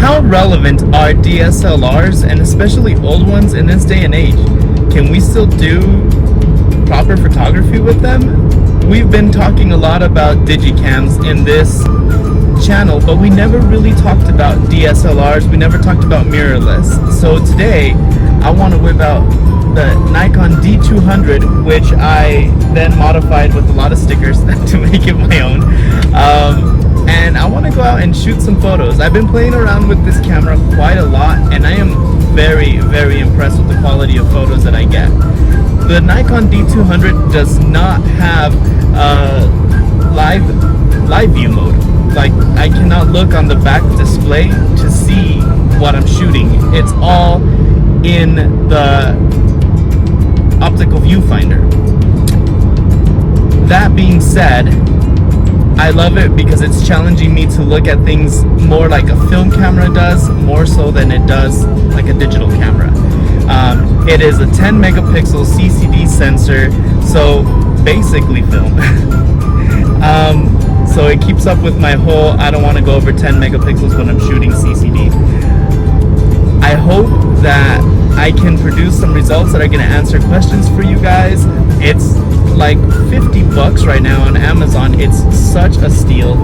How relevant are DSLRs, and especially old ones, in this day and age? Can we still do proper photography with them? We've been talking a lot about digicams in this channel, but we never really talked about DSLRs. We never talked about mirrorless. So today I want to whip out the Nikon D200, which I then modified with a lot of stickers to make it my own. And I want to go out and shoot some photos. I've been playing around with this camera quite a lot, and I am very, very impressed with the quality of photos that I get. The Nikon D200 does not have live view mode. Like, I cannot look on the back display to see what I'm shooting. It's all in the optical viewfinder. That being said, I love it because it's challenging me to look at things more like a film camera does, more so than it does like a digital camera. It is a 10 megapixel CCD sensor, so basically film. So it keeps up with my whole, I don't want to go over 10 megapixels when I'm shooting CCD. I hope that I can produce some results that are going to answer questions for you guys. It's like $50 right now on Amazon. It's such a steal.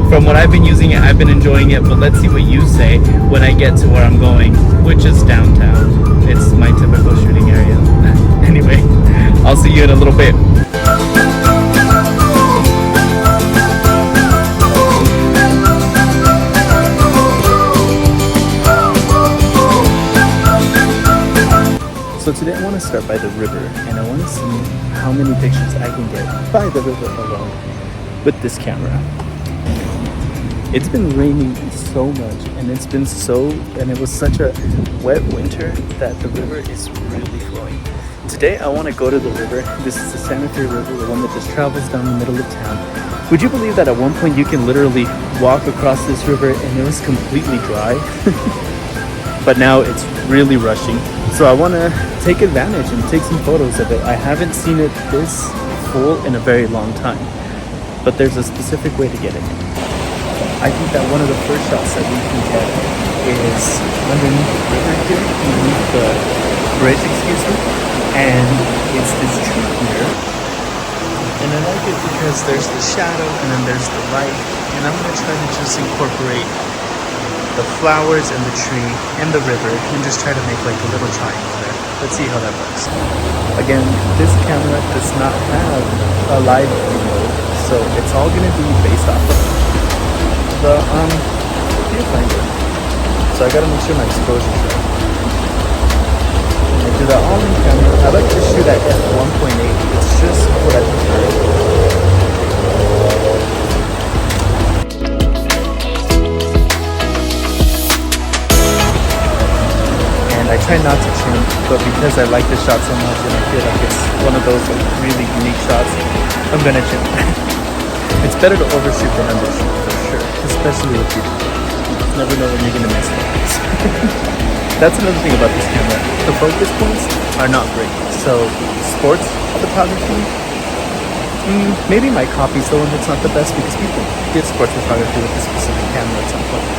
From what I've been using it, I've been enjoying it, but let's see what you say when I get to where I'm going, which is downtown. It's my typical shooting area. Anyway, I'll see you in a little bit. So today I want to start by the river, and I want to see how many pictures I can get by the river alone with this camera. It's been raining so much, and it was such a wet winter that the river is really flowing. Today I want to go to the river. This is the Santa Fe River, the one that just travels down the middle of town. Would you believe that at one point you can literally walk across this river and it was completely dry? But now it's really rushing. So I want to take advantage and take some photos of it. I haven't seen it this full in a very long time, but there's a specific way to get it. I think that one of the first shots that we can get is underneath the river here, underneath the bridge, excuse me, and it's this tree here. And I like it because there's the shadow and then there's the light, and I'm going to try to just incorporate the flowers and the tree and the river and just try to make like a little triangle there. Let's see how that works. Again, this camera does not have a live view mode, so it's all going to be based off of the viewfinder. So I got to make sure my exposure is right. I do that all in camera. I like to shoot at f1.8. It's just what I prefer. I try not to trim, but because I like this shot so much and I feel like it's one of those like really unique shots, I'm gonna trim. It's better to overshoot than undershoot for sure, especially with people. You never know when you're gonna miss things. That's another thing about this camera. The focus points are not great. So sports photography, maybe my copy's the one that's not the best because people get sports photography with a specific camera at some point.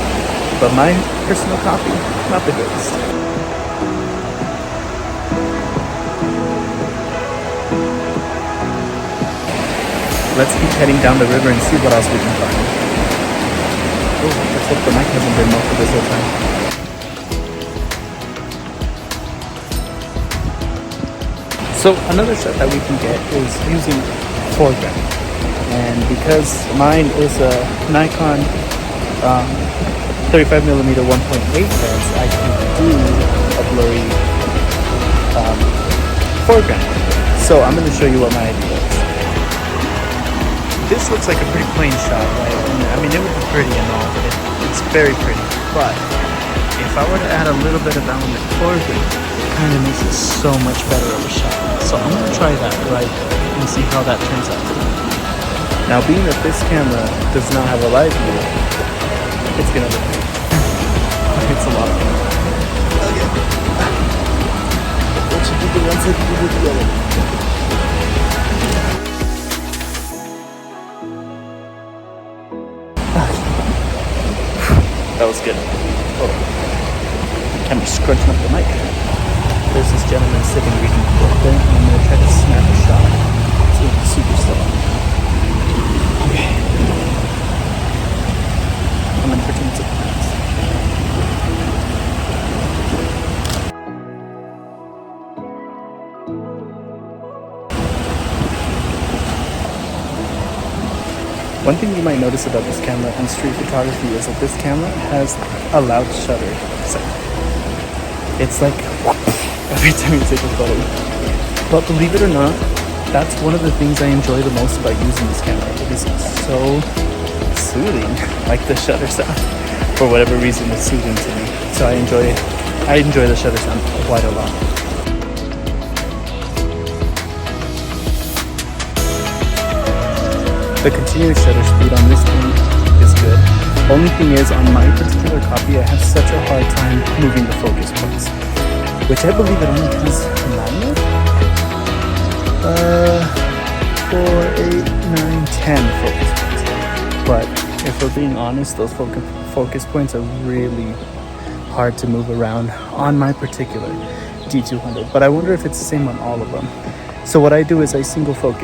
But my personal copy, not the greatest. Let's keep heading down the river and see what else we can find. Oh, let's hope the mic hasn't been muffled this whole time. So another shot that we can get is using foreground. And because mine is a Nikon 35mm 1.8 lens, I can do a blurry foreground. So I'm going to show you what my idea is. This looks like a pretty plain shot, right? I mean, it would be pretty and all, but it's very pretty. But if I were to add a little bit of element foreground, it kind of makes it so much better of a shot. So I'm going to try that right and see how that turns out. Now, being that this camera does not have a live view, it's going to look great. It's a lot of fun. Okay. What you do the one side, you do the other. That was good. Oh, camera scrunching up the mic. There's this gentleman sitting reading a book there, and I'm gonna try to snap a shot. It's super slow. Okay. I'm gonna pretend it's a plant. One thing you might notice about this camera and street photography is that this camera has a loud shutter sound. It's like every time you take a photo. But believe it or not, that's one of the things I enjoy the most about using this camera. It is so soothing, like the shutter sound. For whatever reason, it's soothing to me. So I enjoy the shutter sound quite a lot. The continuous shutter speed on this thing is good. Only thing is, on my particular copy, I have such a hard time moving the focus points, which I believe it only has 4, 8, 9, 10 focus points. But if we're being honest, those focus points are really hard to move around on my particular D200. But I wonder if it's the same on all of them. So what I do is I single shot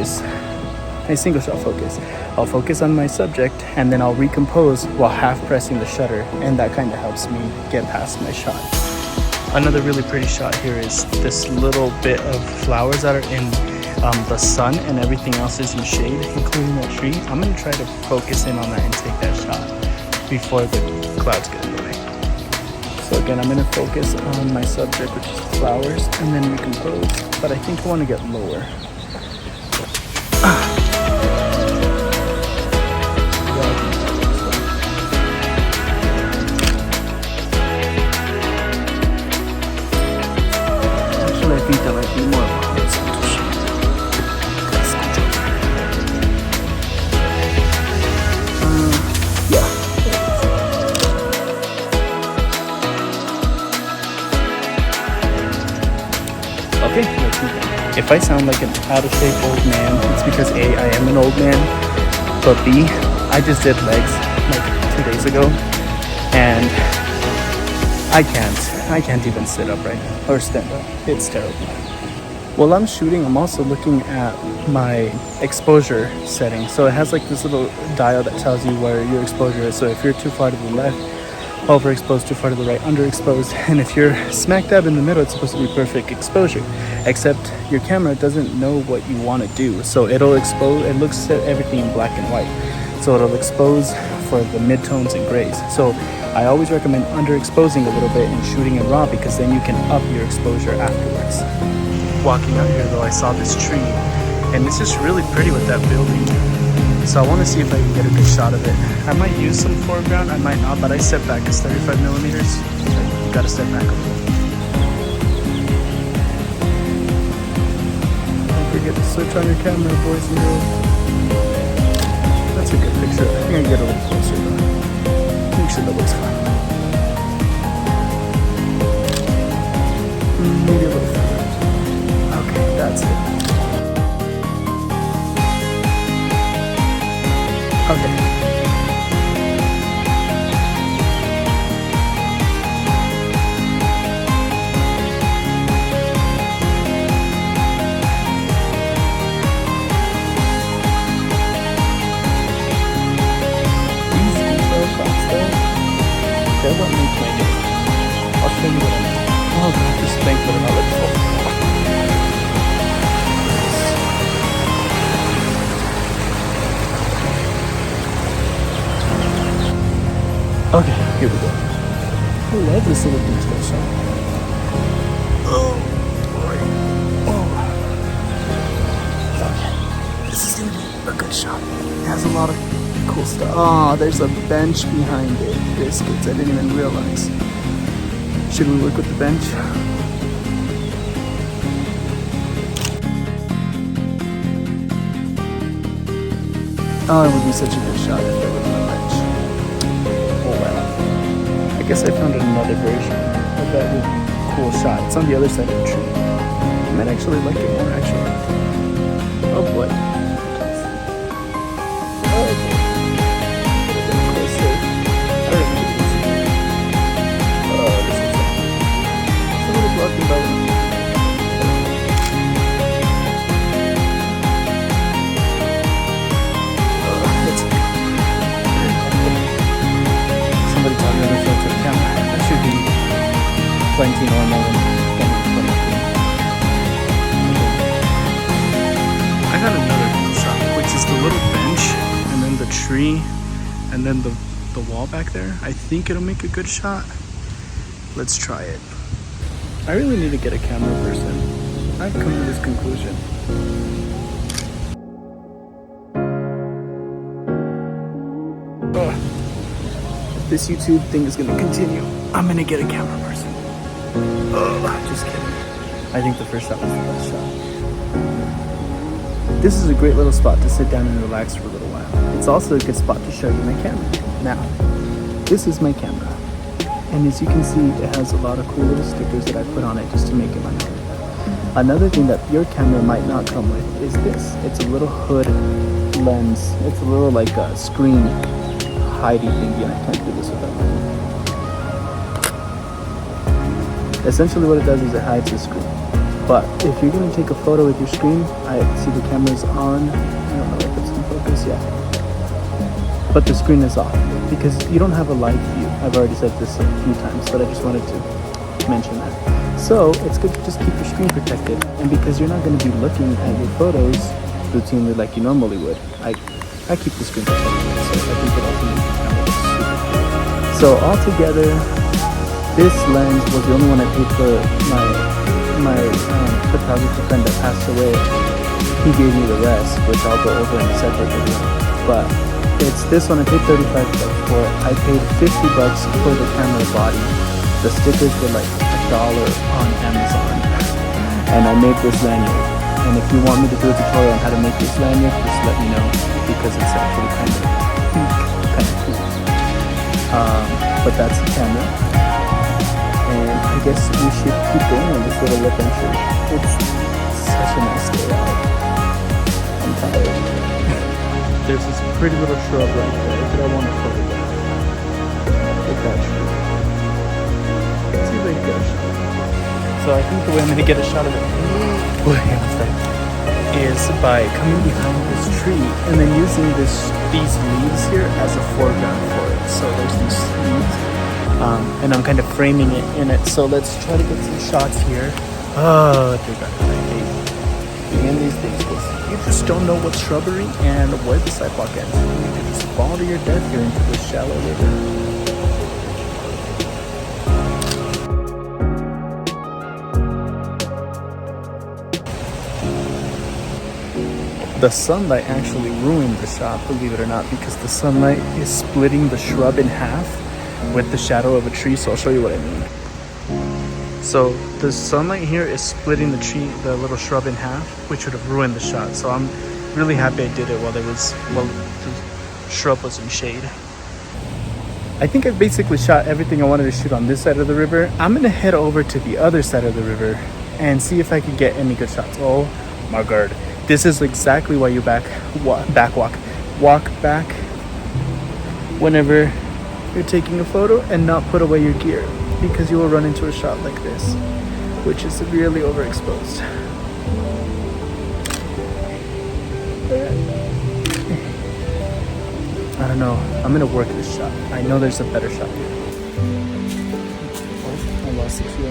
focus. I'll focus on my subject and then I'll recompose while half pressing the shutter, and that kind of helps me get past my shot. Another really pretty shot here is this little bit of flowers that are in the sun and everything else is in shade, including that tree. I'm going to try to focus in on that and take that shot before the clouds get in the way. So again, I'm going to focus on my subject, which is flowers, and then recompose, but I think I want to get lower. I think that might be more of a horizontal shot. Yeah. Okay, let's move on. If I sound like an out of shape old man, it's because A, I am an old man, but B, I just did legs like 2 days ago, and I can't even sit up right now or stand up. It's terrible. While I'm shooting, I'm also looking at my exposure setting. So it has like this little dial that tells you where your exposure is. So if you're too far to the left, overexposed, too far to the right, underexposed. And if you're smack dab in the middle, it's supposed to be perfect exposure. Except your camera doesn't know what you want to do. So it'll expose, it looks at everything in black and white. So it'll expose for the midtones and grays. So I always recommend underexposing a little bit and shooting in RAW, because then you can up your exposure afterwards. Walking out here though, I saw this tree, and it's just really pretty with that building. So I want to see if I can get a good shot of it. I might use some foreground, I might not, but I step back. It's 35 millimeters. So you gotta step back a little. Don't forget to switch on your camera, boys and girls. That's a good picture. I think I can get a little closer though. Make sure that looks fine. Maybe a little further. Okay, that's it. Okay. They're what makes my day. I'll show you what I mean. Oh god, just think what another full. Okay, here we go. I love this little detail shot. Oh boy. Oh. Okay. This is gonna be a good shot. It has a lot of cool stuff. Oh, there's a bench behind it. Biscuits, I didn't even realize. Should we work with the bench? Oh, it would be such a good shot if there was a bench. Oh well. I guess I found another version of that really cool shot. It's on the other side of the tree. I might actually like it more, actually. Oh boy. plenty normal in 2023. I got another cool shot, which is the little bench and then the tree and then the wall back there. I think it'll make a good shot. Let's try it. I really need to get a camera person. I've come to this conclusion. If this YouTube thing is gonna continue, I'm gonna get a camera person. Just kidding. I think the first shot was the best shot. This is a great little spot to sit down and relax for a little while. It's also a good spot to show you my camera. Now, this is my camera. And as you can see, it has a lot of cool little stickers that I put on it just to make it my own. Another thing that your camera might not come with is this. It's a little hood lens. It's a little like a screen hidey thingy, and I can't do this without my. Essentially what it does is it hides the screen. But if you're going to take a photo with your screen, I see the camera's on. I don't know if it's in focus yet. But the screen is off because you don't have a live view. I've already said this a few times, but I just wanted to mention that. So it's good to just keep your screen protected. And because you're not going to be looking at your photos routinely like you normally would, I keep the screen protected. So I think it also makes the camera look super cool. So altogether, this lens was the only one I paid for. My photographer friend that passed away, he gave me the rest, which I'll go over in a separate video. But it's this one I paid $35 for. I paid $50 for the camera body. The stickers were like $1 on Amazon. And I made this lanyard. And if you want me to do a tutorial on how to make this lanyard, just let me know, because it's actually kind of cool. But that's the camera. And I guess we should keep going on this little adventure. It's such a nice day out. I'm tired. There's this pretty little shrub right there that I want to photograph. Look at that tree. Let's see if I can get a shot. So I think the way I'm going to get a shot of it is by coming behind this tree and then using these leaves here as a foreground for it. So there's these leaves. And I'm kind of framing it in it. So let's try to get some shots here. Oh, dear God, I hate being in these things because you just don't know what shrubbery and where the sidewalk ends. You can just fall to your death here into this shallow river. The sunlight actually ruined the shot, believe it or not, because the sunlight is splitting the shrub in half with the shadow of a tree. So I'll show you what I mean. So the sunlight here is splitting the tree, the little shrub in half, which would have ruined the shot. So I'm really happy I did it while the shrub was in shade. I think I've basically shot everything I wanted to shoot on this side of the river. I'm gonna head over to the other side of the river and see if I can get any good shots. Oh my God. This is exactly why you walk back whenever you're taking a photo and not put away your gear, because you will run into a shot like this, which is severely overexposed. I don't know. I'm gonna work this shot. I know there's a better shot here. Oh, I lost the few.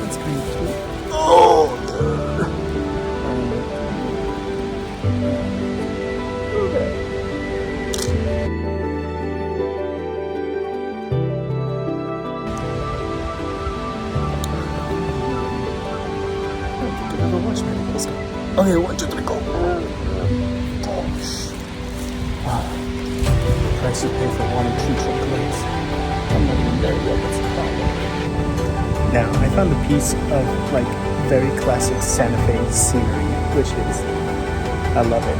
That's kind of cute. Oh! Okay, 1, 2, 3, go. The price you pay for 1 or 2 truck legs. I'm not even there yet, that's the problem. Now, I found a piece of like very classic Santa Fe scenery, which is, I love it.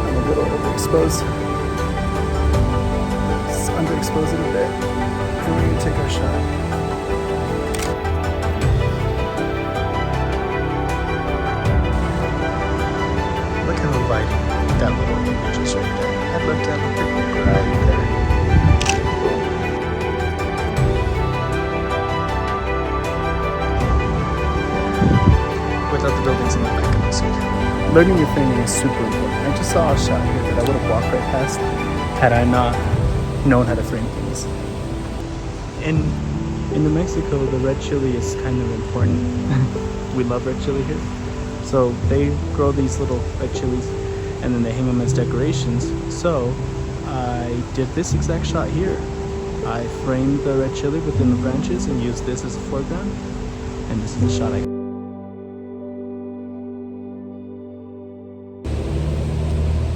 I'm a little overexposed. Let's underexpose it a bit. And we're gonna take our shot. That little image is right there. I'd love to have a picnic right there. Without the buildings in the back of the seat. Learning your framing is super important. I just saw a shot here that I would have walked right past had I not known how to frame things. In New Mexico, the red chili is kind of important. We love red chili here. So they grow these little red chilies and then they hang them as decorations. So I did this exact shot here. I framed the red chili within the branches and used this as a foreground. And this is the shot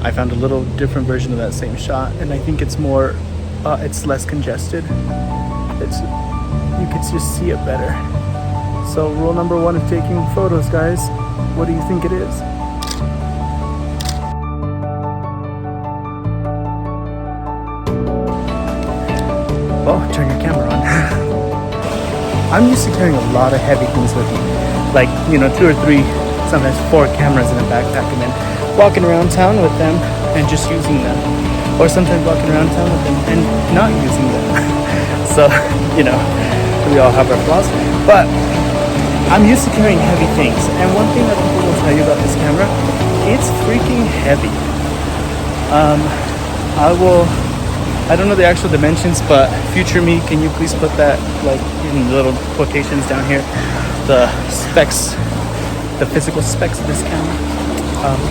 I found a little different version of that same shot, and I think it's more, it's less congested. You can just see it better. So rule number one of taking photos, guys, what do you think it is? Oh, turn your camera on. I'm used to carrying a lot of heavy things with me, like, you know, 2 or 3, sometimes 4 cameras in a backpack, and then walking around town with them and just using them, or sometimes walking around town with them and not using them. So, you know, we all have our flaws, but I'm used to carrying heavy things. And one thing that people will tell you about this camera, it's freaking heavy. I don't know the actual dimensions, but future me, can you please put that like in little quotations down here, the specs, the physical specs of this camera,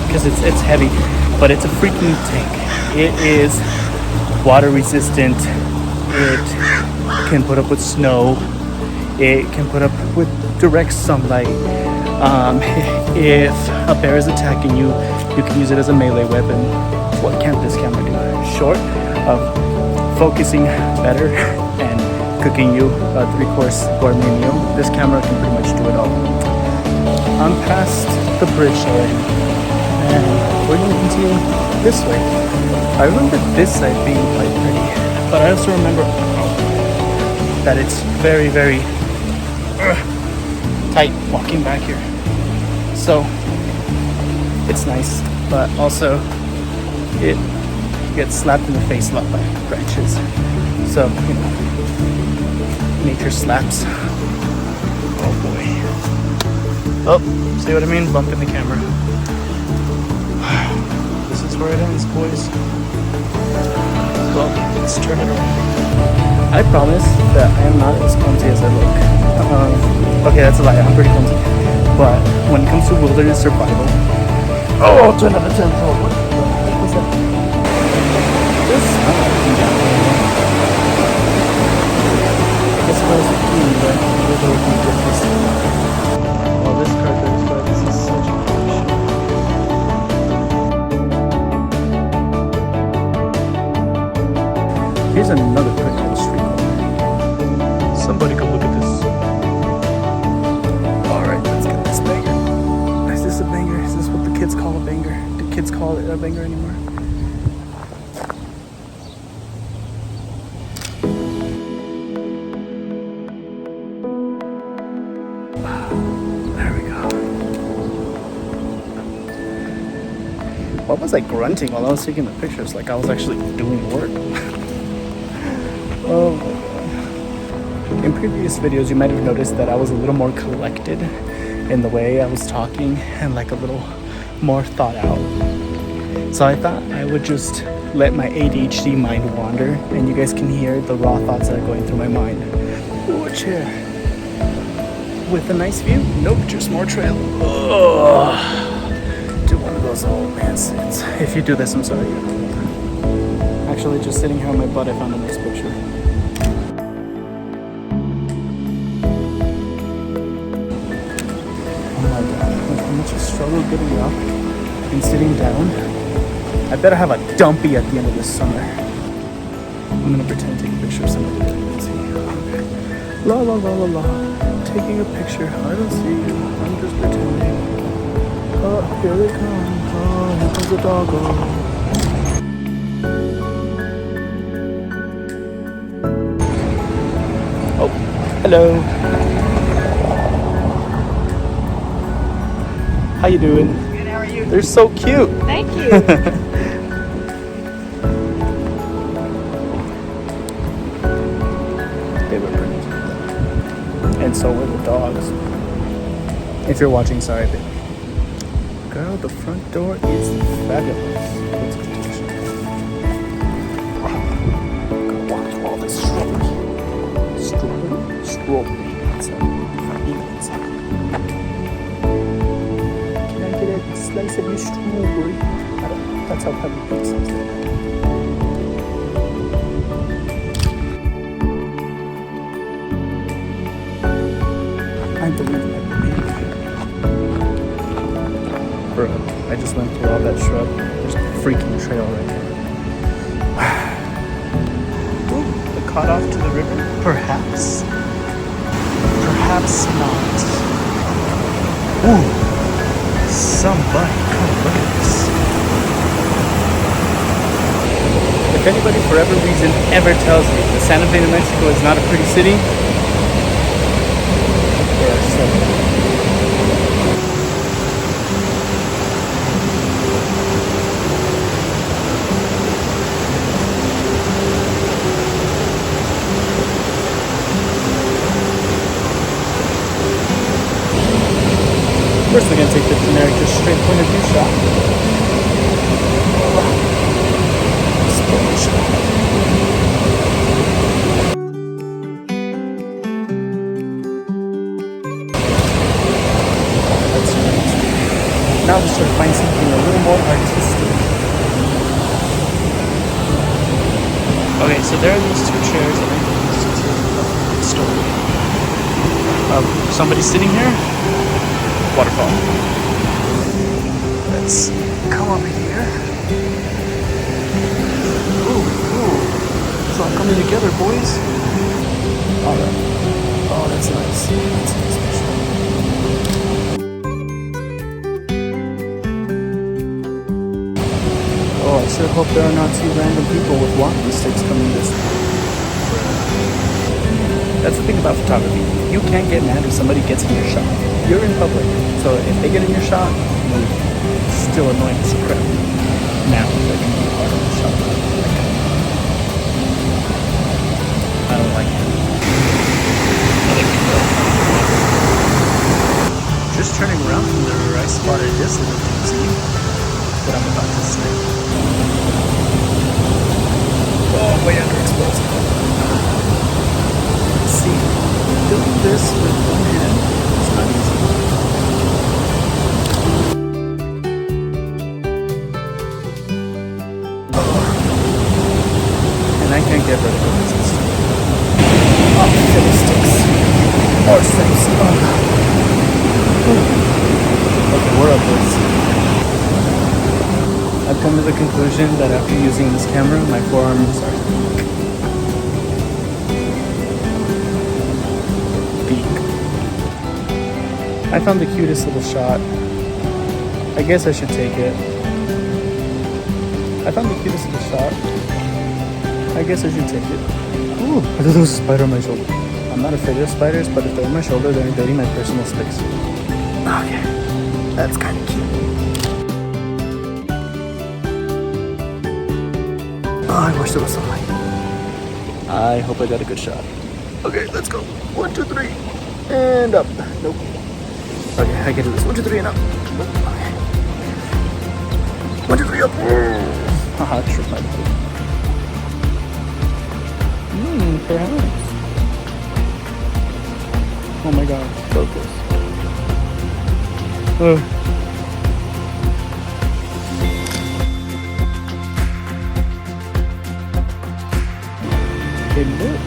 because it's heavy, but it's a freaking tank. It is water resistant. It can put up with snow. It can put up with direct sunlight. If a bear is attacking you, you can use it as a melee weapon. What can't this camera do? Short of focusing better and cooking you a 3-course gourmet meal, this camera can pretty much do it all. I'm past the bridge already, and we're going to continue this way. I remember this side being quite pretty, but I also remember that it's very, very tight walking back here. So it's nice, but also it gets slapped in the face a lot by branches. So, you know, nature slaps. Oh boy. Oh, see what I mean? Bumping the camera. This is where it ends, boys. Well, let's turn it around. I promise that I am not as clumsy as I look. Okay, that's a lie. I'm pretty clumsy. But when it comes to wilderness survival, 10 out of 10 pro. What the heck was that? This not looking down there. I guess if I was a king, but it would have been different. Well, this card goes, but this is such a push. Here's another pretty little street corner. Somebody come look at this. Alright, let's get this banger. Is this a banger? Is this what the kids call a banger? Do kids call it a banger anymore? There we go. Why was I grunting while I was taking the pictures? Like I was actually doing work. Oh my god. In previous videos you might have noticed that I was a little more collected in the way I was talking and like a little more thought out. So I thought I would just let my ADHD mind wander and you guys can hear the raw thoughts that are going through my mind. Ooh, a chair. With a nice view? Nope, just more trail. Ugh. Do one of those old man sits. If you do this, I'm sorry. Actually, just sitting here on my butt, I found a nice picture. Oh my god, with how much I struggle getting up and sitting down, I better have a dumpy at the end of this summer. I'm gonna pretend to take a picture of somebody that I can see. Okay. La la la la la. Taking a picture. I don't see you. I'm just pretending. Oh, here they come. Oh, here comes the doggo. Oh, hello. How you doing? Good, how are you? They're so cute. Thank you. They were pretty cute. And so were the dogs. If you're watching, sorry, babe. girl, the front door is fabulous. Let's go. Gonna walk through all this strawberry. Strawberry pizza. Pizza. Can I get a slice of your strawberry? I don't know. That's how public pizza is. I believe in everything. Bro, I just went through all that shrub. There's a freaking trail right there. Ooh, the cutoff to the river? Perhaps. Perhaps not. Ooh, somebody come look at this. If anybody for whatever reason ever tells me that Santa Fe, New Mexico is not a pretty city, they are so bad. First we're going to take the generic, just straight point of view shot. That's right. Now just try to find something a little more artistic. Okay, so there are these two chairs that are used to tell a story. Somebody sitting here. Waterfall. Let's come over here. Ooh, it's all coming together, boys. Alright. Oh, that's nice. That's nice. Oh, I sure hope there are not two random people with walking sticks coming this way. That's the thing about photography. You can't get mad if somebody gets in your shot. You're in public, so if they get in your shot, it's still annoying as crap. Now, they can be part of the shot. I don't like it. Other people. Just turning around from the river, I spotted this little doozy. What I'm about to say. Oh, way underexposed. See, doing this with one hand is not easy. And I can't get rid of it. Oh, fiddlesticks. More steps. Okay, we're up this. I've come to the conclusion that after using this camera, my forearms are I found the cutest little shot. I guess I should take it. I found the cutest little shot. I guess I should take it. Ooh, I thought there was a spider on my shoulder. I'm not afraid of spiders, but if they're on my shoulder, they're invading my personal space. Okay, that's kind of cute. Oh, I wish there was sunlight. I hope I got a good shot. Okay, let's go. 1, 2, 3, and up. Nope. Okay, I can do this. 1, 2, 3, and up. Nope. Okay. 1, 2, 3, up. Haha, tripped my body. Perhaps. Oh my god, focus. Oh. It lit.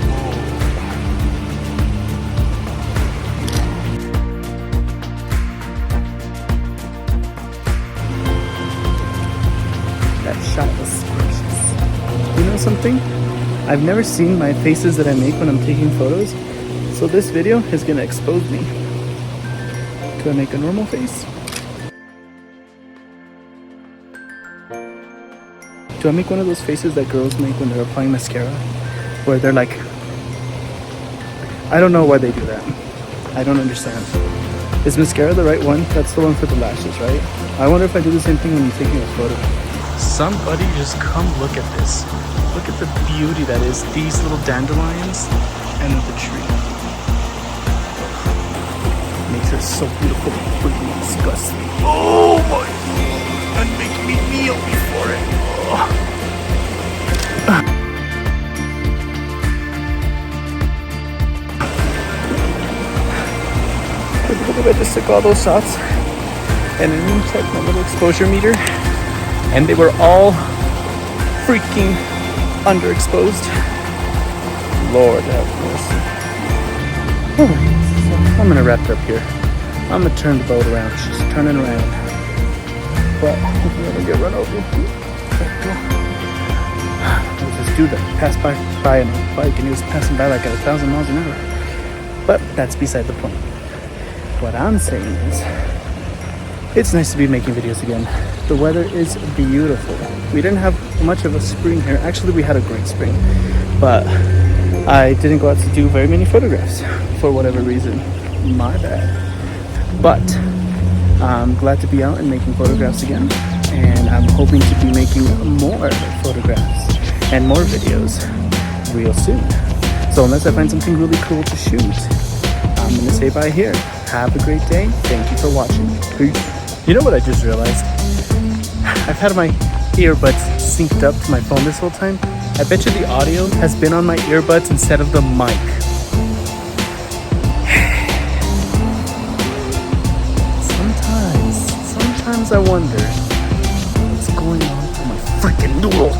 That shot was gorgeous. You know something? I've never seen my faces that I make when I'm taking photos, so this video is gonna expose me. Do I make a normal face? Do I make one of those faces that girls make when they're applying mascara? Where they're like... I don't know why they do that. I don't understand. Is mascara the right one? That's the one for the lashes, right? I wonder if I do the same thing when I'm taking a photo. Somebody just come look at this. Look at the beauty that is these little dandelions and the tree. Nature is so beautiful, it freaking disgusts me. Oh my feel before it. I just took all those shots and then checked my little exposure meter, and they were all freaking underexposed. Lord have mercy. So I'm gonna wrap it up here. I'm gonna turn the boat around. She's turning around, but I'm gonna get run over. There's this dude that passed by on a bike, and he was passing by like at 1,000 miles an hour. But that's beside the point. What I'm saying is, it's nice to be making videos again. The weather is beautiful. We didn't have much of a spring here. Actually, we had a great spring, but I didn't go out to do very many photographs for whatever reason. My bad. But I'm glad to be out and making photographs again, and I'm hoping to be making more photographs and more videos real soon. So unless I find something really cool to shoot, I'm gonna say bye here. Have a great day. Thank you for watching. Peace. You know what I just realized? I've had my earbuds synced up to my phone this whole time. I bet you the audio has been on my earbuds instead of the mic. Sometimes I wonder what's going on with my freaking noodles.